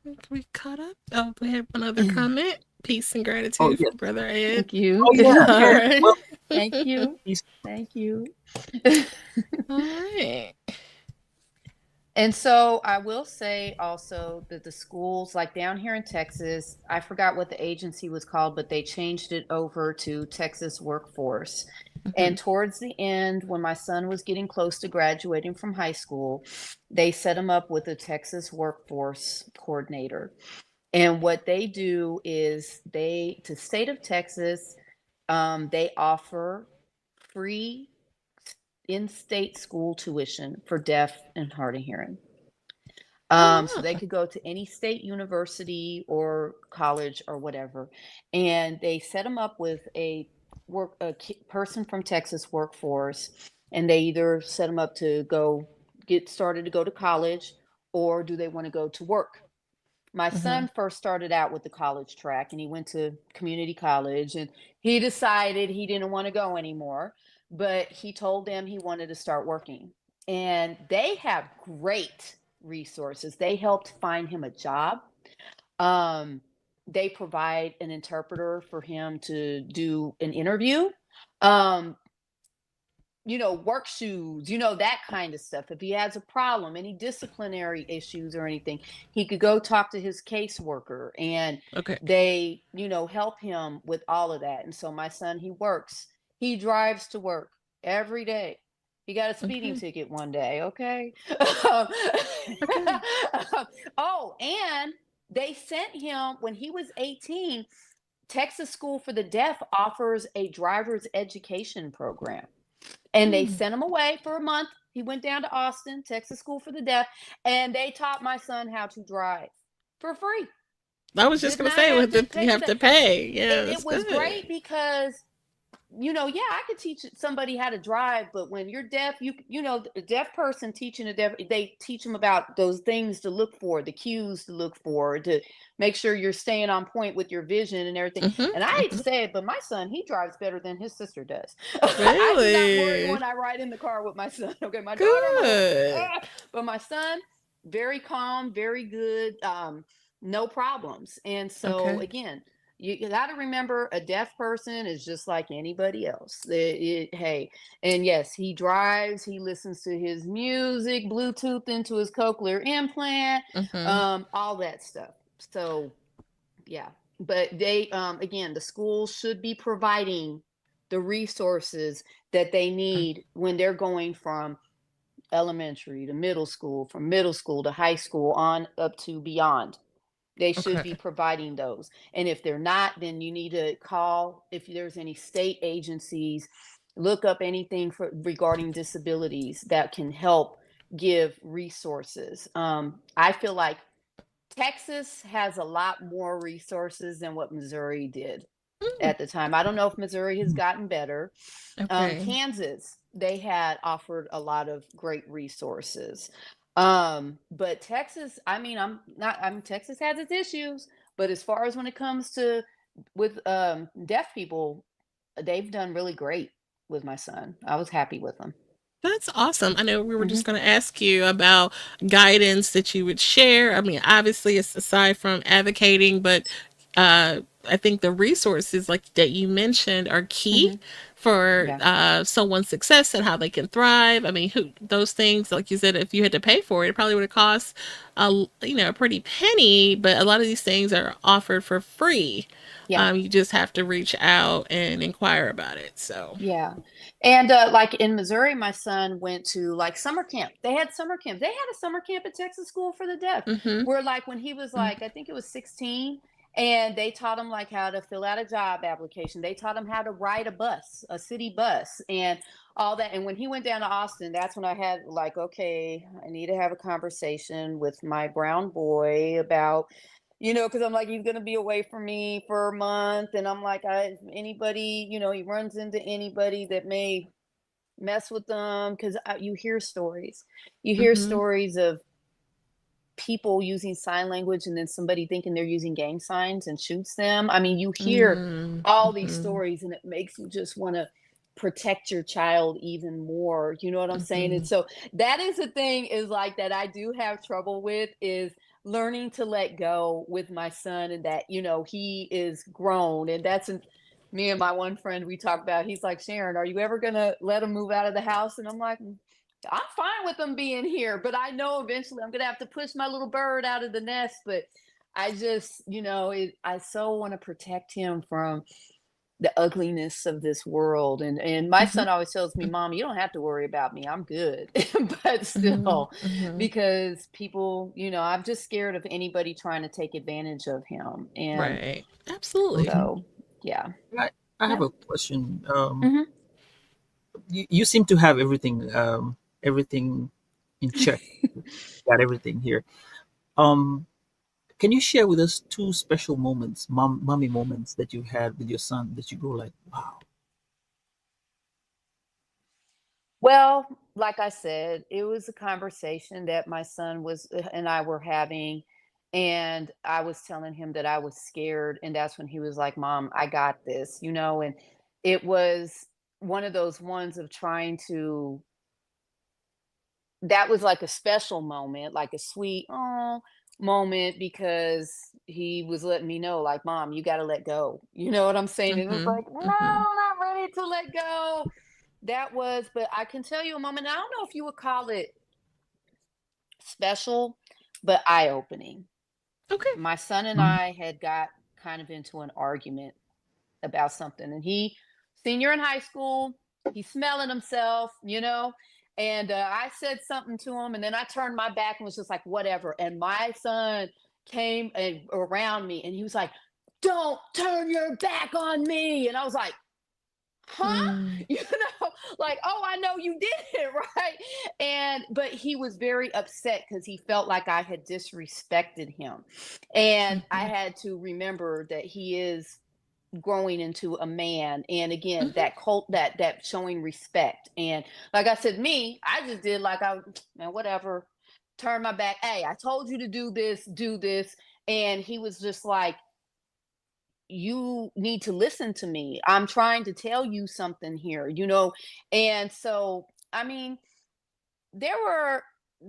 Think we caught up. Oh, we had one other comment. Peace and oh gratitude yes. from Brother Ed. Thank you. Oh yeah, All yeah. right. Well, Thank you. he's Thank you. All right. And so I will say also that the schools, like down here in Texas, I forgot what the agency was called, but they changed it over to Texas Workforce. Mm-hmm. And towards the end, when my son was getting close to graduating from high school, they set him up with a Texas Workforce coordinator. And what they do is to state of Texas, they offer free in-state school tuition for deaf and hard of hearing. So Oh they wow. could go to any state university or college or whatever, and they set them up with person from Texas workforce, and they either set them up to go get started to go to college, or do they want to go to work. My Mm-hmm. son first started out with the college track, and he went to community college, and he decided he didn't want to go anymore, but he told them he wanted to start working. And they have great resources. They helped find him a job. Um, they provide an interpreter for him to do an interview. Um, work shoes, that kind of stuff. If he has a problem, any disciplinary issues or anything, he could go talk to his caseworker, and Okay. they, help him with all of that. And so my son, he works, he drives to work every day. He got a speeding Okay. ticket one day, okay? Okay. Oh, and they sent him when he was 18. Texas School for the Deaf offers a driver's education program, and they Hmm. sent him away for a month. He went down to Austin, Texas School for the Deaf, and they taught my son how to drive for free. I was just Did gonna not say, have what to did you pay for have that. to pay? Yeah, And that's it was good. great because yeah, I could teach somebody how to drive, but when you're deaf, a deaf person teaching a deaf, they teach them about those things to look for, the cues to look for, to make sure you're staying on point with your vision and everything. Mm-hmm. And I hate to Mm-hmm. say it, but my son, he drives better than his sister does. I do not worry Really when I ride in the car with my son. Okay, my daughter, I'm like, good. but my son, very calm, very good, no problems. And so Okay. again, you got to remember, a deaf person is just like anybody else. Hey, and yes, he drives, he listens to his music, Bluetooth into his cochlear implant, Mm-hmm. all that stuff. So, yeah. But they, again, the schools should be providing the resources that they need when they're going from elementary to middle school, from middle school to high school, on up to beyond. They should be Okay. providing those. And if they're not, then you need to call if there's any state agencies, look up anything for regarding disabilities that can help give resources. I feel like Texas has a lot more resources than what Missouri did Mm, at the time. I don't know if Missouri has Mm. gotten better. okay. Kansas, they had offered a lot of great resources. But Texas, I mean, Texas has its issues, but as far as when it comes to with deaf people, they've done really great with my son. I was happy with them. That's awesome. I know we were Hmm. just going to ask you about guidance that you would share. I mean, obviously, it's aside from advocating, but I think the resources like that you mentioned are key Hmm. for Yeah. someone's success and how they can thrive. I mean, those things, like you said, if you had to pay for it, it probably would have cost a pretty penny. But a lot of these things are offered for free. Yeah. You just have to reach out and inquire about it. So. Yeah. And like in Missouri, my son went to like summer camp. They had summer camp. They had a summer camp at Texas School for the Deaf, Mm-hmm. where like when he was like, I think it was 16, and they taught him like how to fill out a job application. They taught him how to ride a bus, a city bus, and all that. And when he went down to Austin, that's when I had like, okay, I need to have a conversation with my brown boy about, because I'm like, he's gonna be away from me for a month, and I'm like, anybody, he runs into anybody that may mess with them, because you hear Mm-hmm. stories of people using sign language, and then somebody thinking they're using gang signs and shoots them. I mean, you hear all these Mm-hmm. stories, and it makes you just want to protect your child even more. You know what I'm saying? Mm-hmm. And so that is the thing, is like that I do have trouble with, is learning to let go with my son, and that he is grown, and me and my one friend, we talk about, he's like, Sharon, are you ever gonna let him move out of the house? And I'm like, I'm fine with them being here, but I know eventually I'm gonna have to push my little bird out of the nest. But I just, I so want to protect him from the ugliness of this world. And my Mm-hmm. son always tells me, Mom, you don't have to worry about me. I'm good. But Mm-hmm. still, Mm-hmm. because people, I'm just scared of anybody trying to take advantage of him. And Right. Absolutely. Okay. so, yeah. I have Yep. a question. Hmm. You seem to have everything in check. Got everything here. Um, can you share with us two special moments, mommy moments that you had with your son that you go like, wow. Well, like I said, it was a conversation that my son was and I were having, and I was telling him that I was scared, and that's when he was like, "Mom, I got this." And it was one of those ones of trying to that was like a special moment, like a sweet oh moment, because he was letting me know, like, Mom, you got to let go. You know what I'm saying? And it was Mm-hmm. like, no, Mm-hmm. I'm not ready to let go. That was, but I can tell you a moment. I don't know if you would call it special, but eye opening. Okay. My son and Mhm. I had got kind of into an argument about something, and senior in high school, he's smelling himself. And I said something to him, and then I turned my back and was just like, whatever. And my son came around me, and he was like, don't turn your back on me. And I was like, huh? Mm-hmm. you like, oh, I know you did it, right? But he was very upset because he felt like I had disrespected him, and I had to remember that he is growing into a man, and again, Mm-hmm. that cult, that showing respect. And like I said, I just did like, man, whatever, turn my back. Hey, I told you to do this. And he was just like, you need to listen to me. I'm trying to tell you something here. And so, I mean, there were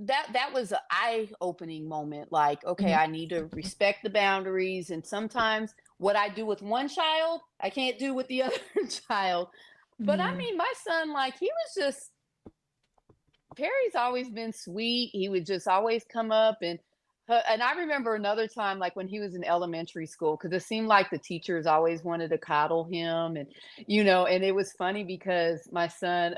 that was an eye-opening moment. Like, okay, Mm-hmm. I need to respect the boundaries. And sometimes what I do with one child, I can't do with the other child. But I Mm-hmm. mean, my son, like, he was just Perry's always been sweet. He would just always come up and I remember another time, like when he was in elementary school, because it seemed like the teachers always wanted to coddle him, and and it was funny because my son,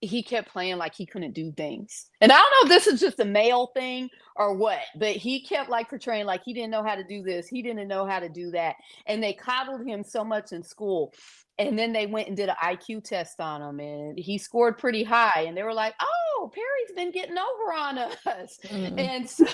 he kept playing like he couldn't do things. And I don't know if this is just a male thing or what, but he kept like portraying like he didn't know how to do this, he didn't know how to do that. And they coddled him so much in school. And then they went and did an IQ test on him and he scored pretty high. And they were like, oh, Perry's been getting over on us. Mm. And so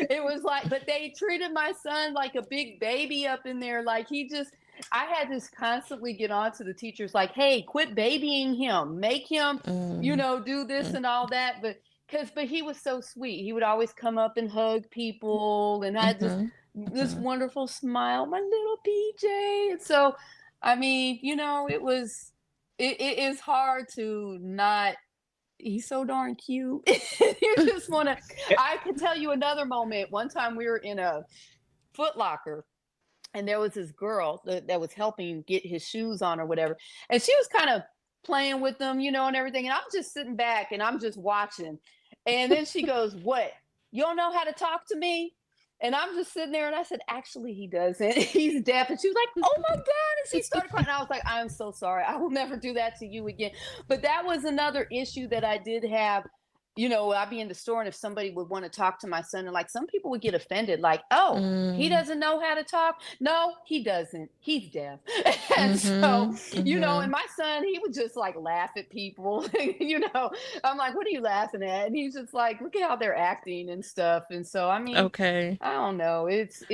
it was like, but they treated my son like a big baby up in there. Like he just, I had to constantly get on to the teachers like, hey, quit babying him, make him, Mm. do this Mm. and all that. But he was so sweet. He would always come up and hug people and had Mhm. this Mhm. wonderful smile, my little PJ. And so, I mean, it is hard to not. He's so darn cute. You just want to. I could tell you another moment. One time we were in a Foot Locker and there was this girl that was helping get his shoes on or whatever, and she was kind of playing with them, and everything, and I'm just sitting back and I'm just watching, and then she goes, what, you don't know how to talk to me? And I'm just sitting there and I said, actually he doesn't. He's deaf. And she was like, oh my god, and she started crying and I was like, I'm so sorry, I will never do that to you again. But that was another issue that I did have. I'd be in the store and if somebody would want to talk to my son, and like some people would get offended, like, oh, he Mm. doesn't know how to talk. No, he doesn't. He's deaf. And so, Mhm. and Mhm. my son, he would just like laugh at people. I'm like, what are you laughing at? And he's just like, look at how they're acting and stuff. And so, I mean, Okay. I don't know. It's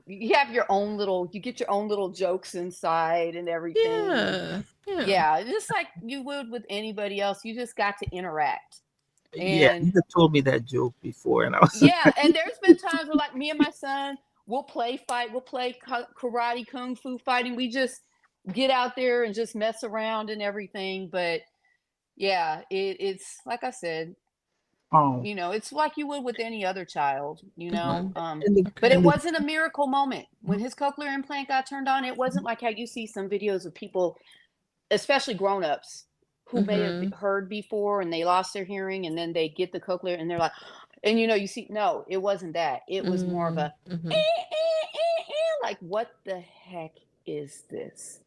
you have your own little, you get your own little jokes inside and everything. And Yeah. Yeah. yeah, just like you would with anybody else, you just got to interact. Yeah, And you had told me that joke before, and I was yeah, and there's been times where like me and my son, we'll play fight, we'll play karate, kung fu fighting. We just get out there and just mess around and everything. But yeah, it's like I said, oh, it's like you would with any other child, Mhm. but it Okay. wasn't a miracle moment when his cochlear implant got turned on. It wasn't like how you see some videos of people, especially grown-ups, who may have Mhm. heard before and they lost their hearing and then they get the cochlear and they're like, and you see, no, it wasn't that. It was more of Mm. a Mhm. like, what the heck is this?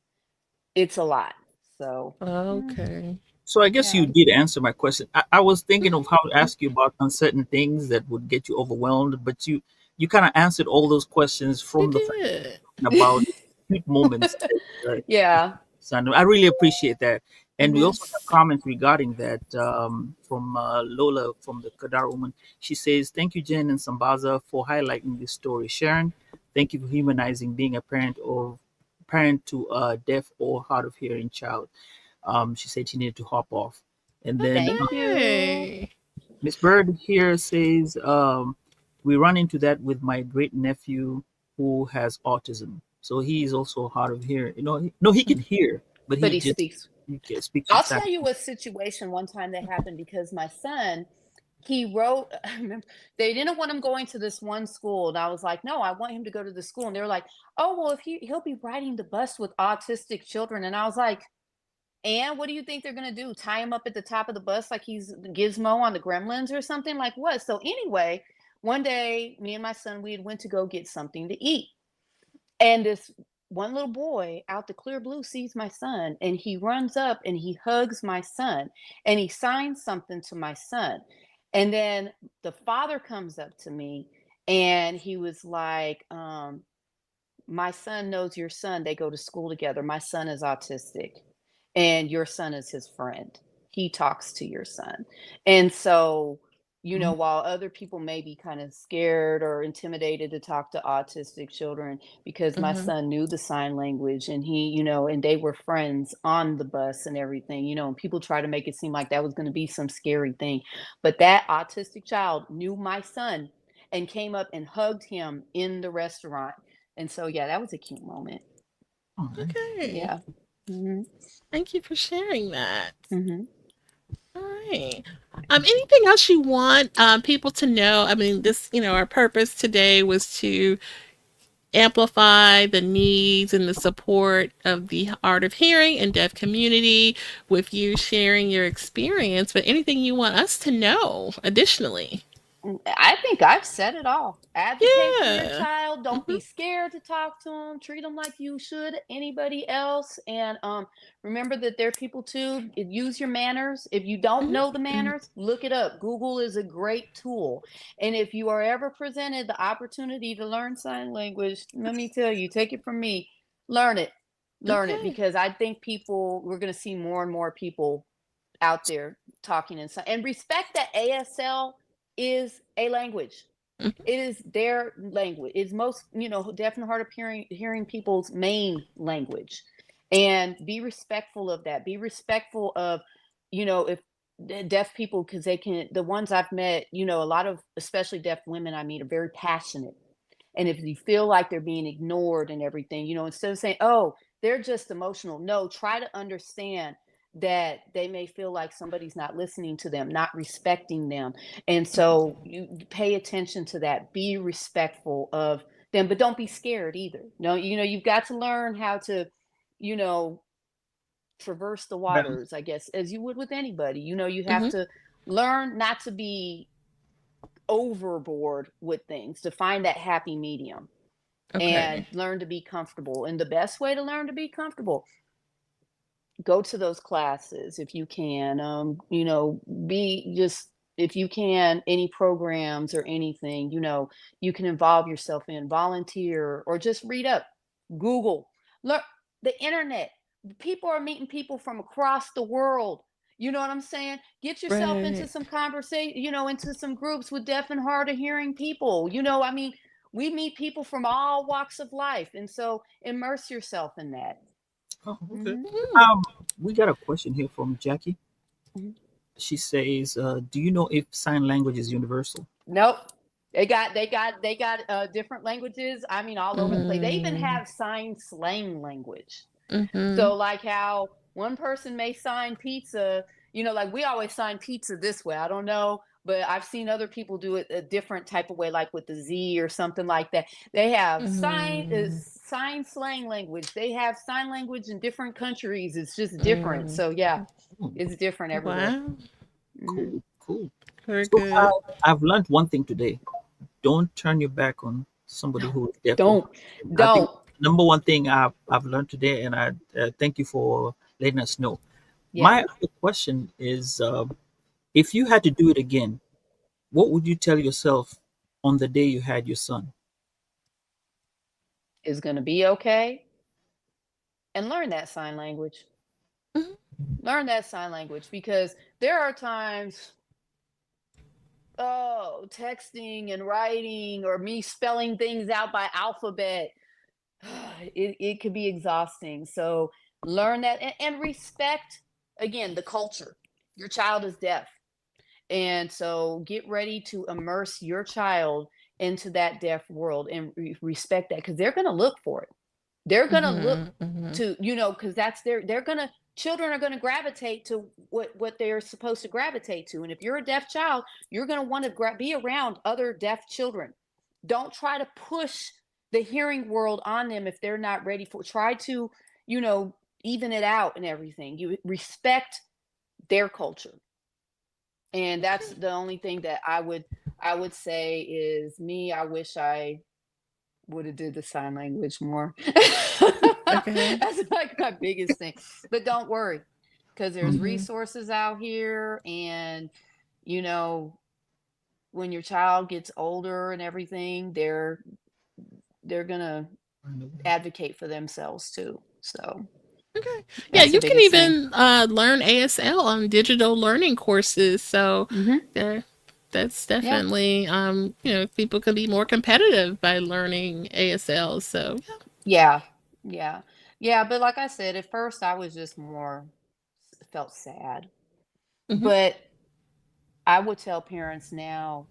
It's a lot. So, mm, Okay. so I guess you yeah. did answer my question. I was thinking of how to ask you about uncertain things that would get you overwhelmed, but you kind of answered all those questions You from the fact did. about cute moments. Yeah. Son, I really appreciate that. And we Hmm. also have comments regarding that from Lola from the Kadar woman. She says, thank you, Jen and Sambaza, for highlighting this story. Sharon, thank you for humanizing being a parent to a deaf or hard of hearing child. She said she needed to hop off. And then Thank you. Okay. Miss Bird here says, we run into that with my great nephew who has autism. So he is also hard of hearing. No, he can hear, but But he he just speaks. he can speak I'll exactly. tell you a situation one time that happened because my son, he wrote, I remember they didn't want him going to this one school. And I was like, no, I want him to go to the school. And they were like, oh, well, if he'll be riding the bus with autistic children. And I was like, and what do you think they're gonna do? Tie him up at the top of the bus like he's Gizmo on the Gremlins or something? Like what? So anyway, one day, me and my son, we had went to go get something to eat. And this one little boy out the clear blue sees my son and he runs up and he hugs my son and he signs something to my son. And then the father comes up to me and he was like, my son knows your son. They go to school together. My son is autistic, and your son is his friend. He talks to your son. And so, Mhm. while other people may be kind of scared or intimidated to talk to autistic children, because my Mhm. son knew the sign language and he, and they were friends on the bus and everything, and people try to make it seem like that was going to be some scary thing. But that autistic child knew my son and came up and hugged him in the restaurant. And so, yeah, that was a cute moment. Oh, nice. Okay. Yeah. Hmm. Thank you for sharing that. Hmm. All right. Anything else you want people to know? I mean, our purpose today was to amplify the needs and the support of the hard of hearing and deaf community with you sharing your experience. But anything you want us to know additionally? I think I've said it all. Advocate for your Yeah. child. Don't Hmm. be scared to talk to them. Treat them like you should anybody else. And remember that they're people too. Use your manners. If you don't know the Hmm. manners, look it up. Google is a great tool. And if you are ever presented the opportunity to learn sign language, let me tell you, take it from me, learn it. Learn it, Okay. because I think we're going to see more and more people out there talking in sign, and respect that ASL is a language. Hmm. It is their language. It's most, deaf and hard of hearing people's main language. And be respectful of that. Be respectful of, if deaf people, because the ones I've met, a lot of, especially deaf women I meet, are very passionate. And if you feel like they're being ignored and everything, instead of saying, oh, they're just emotional, no, try to understand that they may feel like somebody's not listening to them, not respecting them. And so you pay attention to that, be respectful of them, but don't be scared either. No, you've got to learn how to, you know, traverse the Balance. waters, I guess, as you would with anybody. You have Hmm. to learn not to be overboard with things, to find that happy medium and Okay. learn to be comfortable. And the best way to learn to be comfortable, go to those classes if you can. Be just, if you can, any programs or anything, you can involve yourself in, volunteer, or just read up, Google, learn the internet. People are meeting people from across the world. You know what I'm saying? Get yourself into Right. some conversation, into some groups with deaf and hard of hearing people. I mean, we meet people from all walks of life. And so immerse yourself in that. Oh, okay. Hmm. Mhm. We got a question here from Jackie. She says, "Do you know if sign language is universal?" Nope. They got different languages. I mean, all over the place. They even Mm. have sign slang language. Mhm. So like how one person may sign pizza, like we always sign pizza this way. I don't know, but I've seen other people do it a different type of way, like with the Z or something like that. They have Mhm. sign slang language. They have sign language in different countries. It's just different. Mm. So yeah, Hmm, it's different everywhere. Wow. Hmm. cool, cool. Very So good. I've learned one thing today. Don't turn your back on somebody who is deaf or Don't, hard of hearing. I think don't. number one thing I've learned today, and I thank you for letting us know. Yeah, My other question is, if you had to do it again, what would you tell yourself on the day you had your son? is going to be okay. And learn that sign language. Mhm. Learn that sign language, because there are times, oh, texting and writing, or me spelling things out by alphabet, it could be exhausting. So learn that, and respect, again, the culture. Your child is deaf. And so get ready to immerse your child into that deaf world, and respect that, because they're going to look for it. They're gonna look Mhm. Mhm. to, because that's they're gonna children are gonna gravitate to what they're supposed to gravitate to. And if you're a deaf child, you're gonna want to be around other deaf children. Don't try to push the hearing world on them if they're not ready for. Try to, you know, even it out and everything. You respect their culture. And that's Okay. the only thing that I would say is me. I wish I would have did the sign language more. Okay. That's like my biggest thing. But don't worry, because there's Mhm. Mhm. resources out here. And you know when your child gets older and everything, they're gonna advocate for themselves too. So Okay. Yeah, that's the you can biggest thing. even learn ASL on digital learning courses. So Hmm. there, that's Yeah. definitely people can be more competitive by learning ASL. So Yeah. Yeah. Yeah. But like I said, at first I was just more felt sad. yeah. Hmm. But I would tell parents now,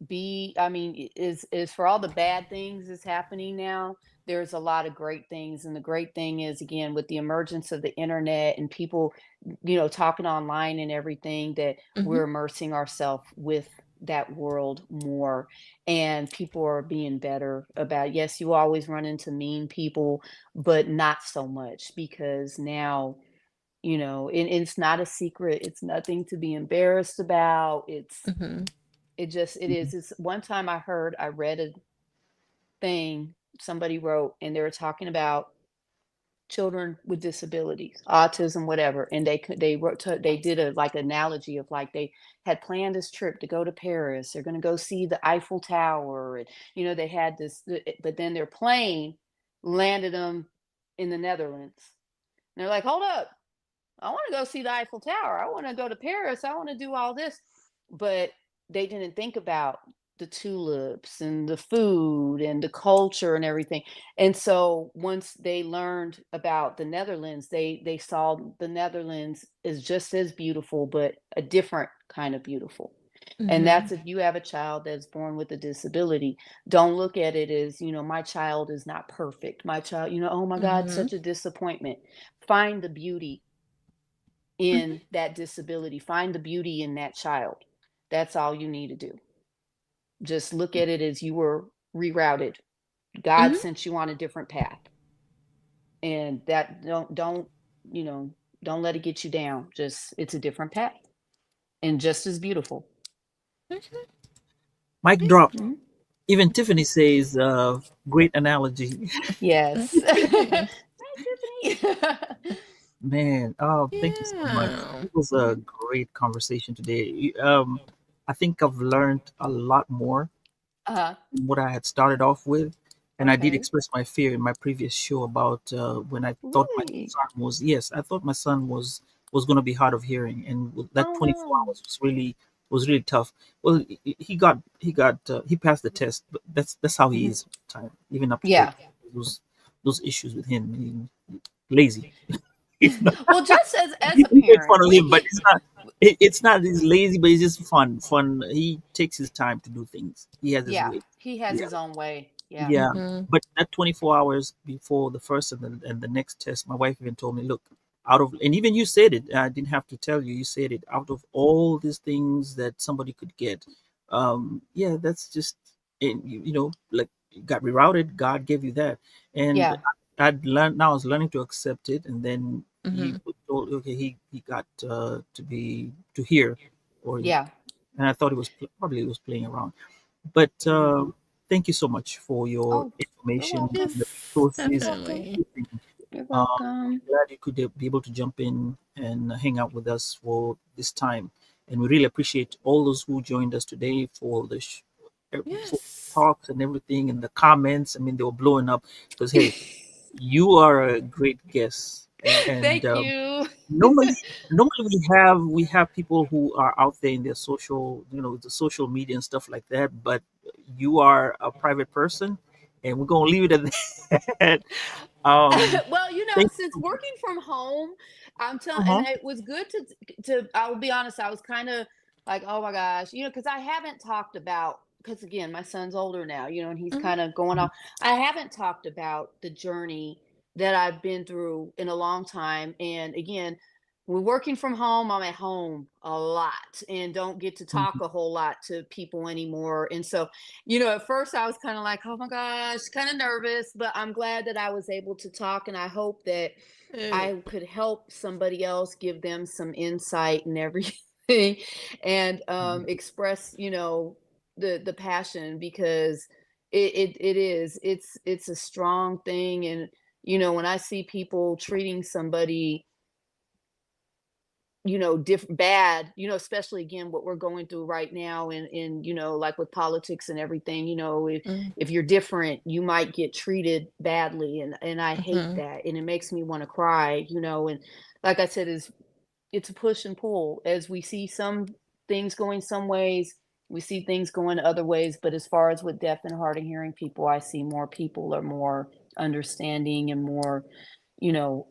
be I mean, is for all the bad things that's happening now, there's a lot of great things. And the great thing is, again, with the emergence of the internet and people, talking online and everything, that Hmm. we're immersing ourselves with that world more. And people are being better about, yes, you always run into mean people, but not so much, because now, and it's not a secret, it's nothing to be embarrassed about. It's Hmm. It is. It's one time I read a thing somebody wrote, and they were talking about children with disabilities, autism, whatever, and they did a like analogy of like they had planned this trip to go to Paris. They're going to go see the Eiffel Tower, and they had this, but then their plane landed them in the Netherlands. And they're like, hold up, I want to go see the Eiffel Tower. I want to go to Paris. I want to do all this. But they didn't think about the tulips and the food and the culture and everything. And so once they learned about the Netherlands, they saw the Netherlands is just as beautiful, but a different kind of beautiful. And Mm-hmm. that's if you have a child that's born with a disability, don't look at it as, my child is not perfect. My child, oh my God, Mm-hmm. such a disappointment. Find the beauty in that disability. Find the beauty in that child. That's all you need to do. Just look at it as you were rerouted. God Mm-hmm. sent you on a different path. And that you know, don't let it get you down. Just it's a different path and just as beautiful. Okay. Mic drop. Mhm. Even Tiffany says, great analogy. Yes. Okay. Hi, Tiffany. Man, thank you so much. Yeah. It was a great conversation today. I think I've learned a lot more uh-huh. than what I had started off with. And I did Okay. express my fear in my previous show about when I thought my Really? son was, yes, I thought my son was going to be hard of hearing, and that Oh 24 no. hours was really tough. Well, he passed the test, but that's how he Mhm. is all the time, even up to date. Yeah. Those those issues with him, lazy. If not, Well, just as a we make fun parent, of we him, but get it's not he's lazy, but it's just fun. He takes his time to do things. He has his yeah, way. he has Yeah, his own way. Yeah. yeah. Mm-hmm. But that 24 hours before the first and the next test, my wife even told me, look, out of, and even you said it, I didn't have to tell you, you said it, out of all these things that somebody could get, yeah, that's just, and like, you got rerouted, God gave you that. And Yeah. I'd learned, now I was learning to accept it. And then he Mm-hmm. was told, okay, he got to hear, or, Yeah. and I thought probably he was playing around. But Mhm. thank you so much for your Oh, you're information and welcome. the Yes, You're resources and welcome. definitely. everything. You're I'm welcome. glad you could be able to jump in and hang out with us for this time. And we really appreciate all those who joined us today for Yes. talks and everything, and the comments. I mean, they were blowing up because, hey, you are a great guest. And Thank you. normally we have people who are out there in their social, the social media and stuff like that, but you are a private person, and we're gonna leave it at that. Well, Thank you since so much. working from home, I'm telling, and Uh-huh. it was good to. I will be honest, I was kind of like, oh my gosh, because I haven't talked about, because again, my son's older now, and he's Mm-hmm. kind of going off. I haven't talked about the journey that I've been through in a long time, and again, when working from home, I'm at home a lot and don't get to talk Mhm. a whole lot to people anymore, and so at first I was kind of like, oh my gosh, kind of nervous, but I'm glad that I was able to talk. And I hope that Uh, I could help somebody else, give them some insight and everything, and express, the passion, because it's a strong thing. And, when I see people treating somebody bad, especially again what we're going through right now, and like with politics and everything, if you're different, you might get treated badly, and I hate mm-hmm. that, and it makes me want to cry, and like I said, it's a push and pull. As we see some things going some ways, we see things going other ways, but as far as with deaf and hard of hearing people, I see more people are more understanding and more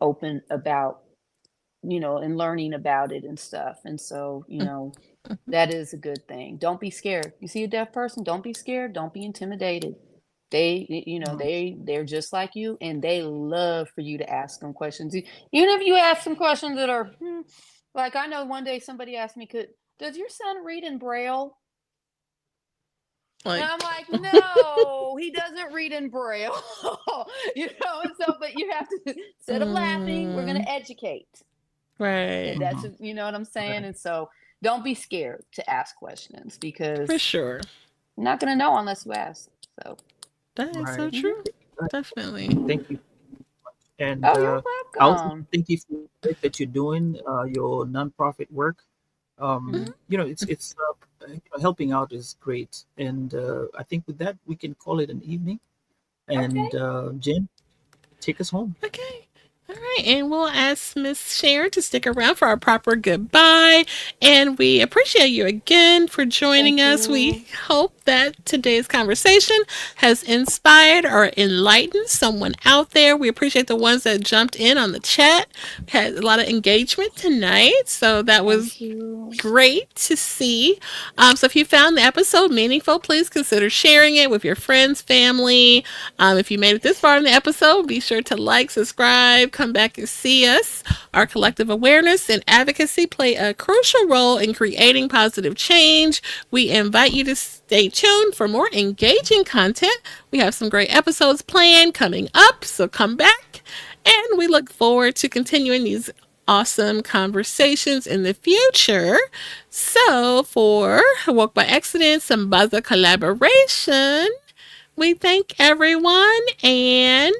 open about and learning about it and stuff. And so, that is a good thing. Don't be scared. You see a deaf person, don't be scared. Don't be intimidated. They're just like you, and they love for you to ask them questions. Even if you ask them questions that are like, I know one day somebody asked me, does your son read in Braille? And Like, I'm like, no, he doesn't read in Braille. And so, but you have to, instead of laughing, we're going mm, to educate. And right. that's, Mhm. what I'm saying? Right. And so, don't be scared to ask questions For because sure. you're not going to know unless you ask. So, That is so Right. mhm. true. Uh, Definitely. Thank you. And Oh, you're I also welcome. thank you for the work that you're doing, your nonprofit work. Hmm. Helping out is great. And I think with that, we can call it an evening. Okay. And Jen, take us home. Okay. All right. And we'll ask Miss Sharon to stick around for our proper goodbye. And we appreciate you again for joining Thank us. We you. hope that today's conversation has inspired or enlightened someone out there. We appreciate the ones that jumped in on the chat. We had a lot of engagement tonight. So that was Thank you. great to see. So if you found the episode meaningful, please consider sharing it with your friends, family. If you made it this far in the episode, be sure to like, subscribe, come back and see us. Our collective awareness and advocacy play a crucial role in creating positive change. We invite you to stay tuned for more engaging content. We have some great episodes planned coming up, so come back. And we look forward to continuing these awesome conversations in the future. So, for Woke by Accident, some buzzer collaboration, we thank everyone and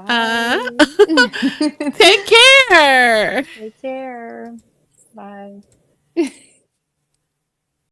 uh, Bye. take care. Take care. Bye.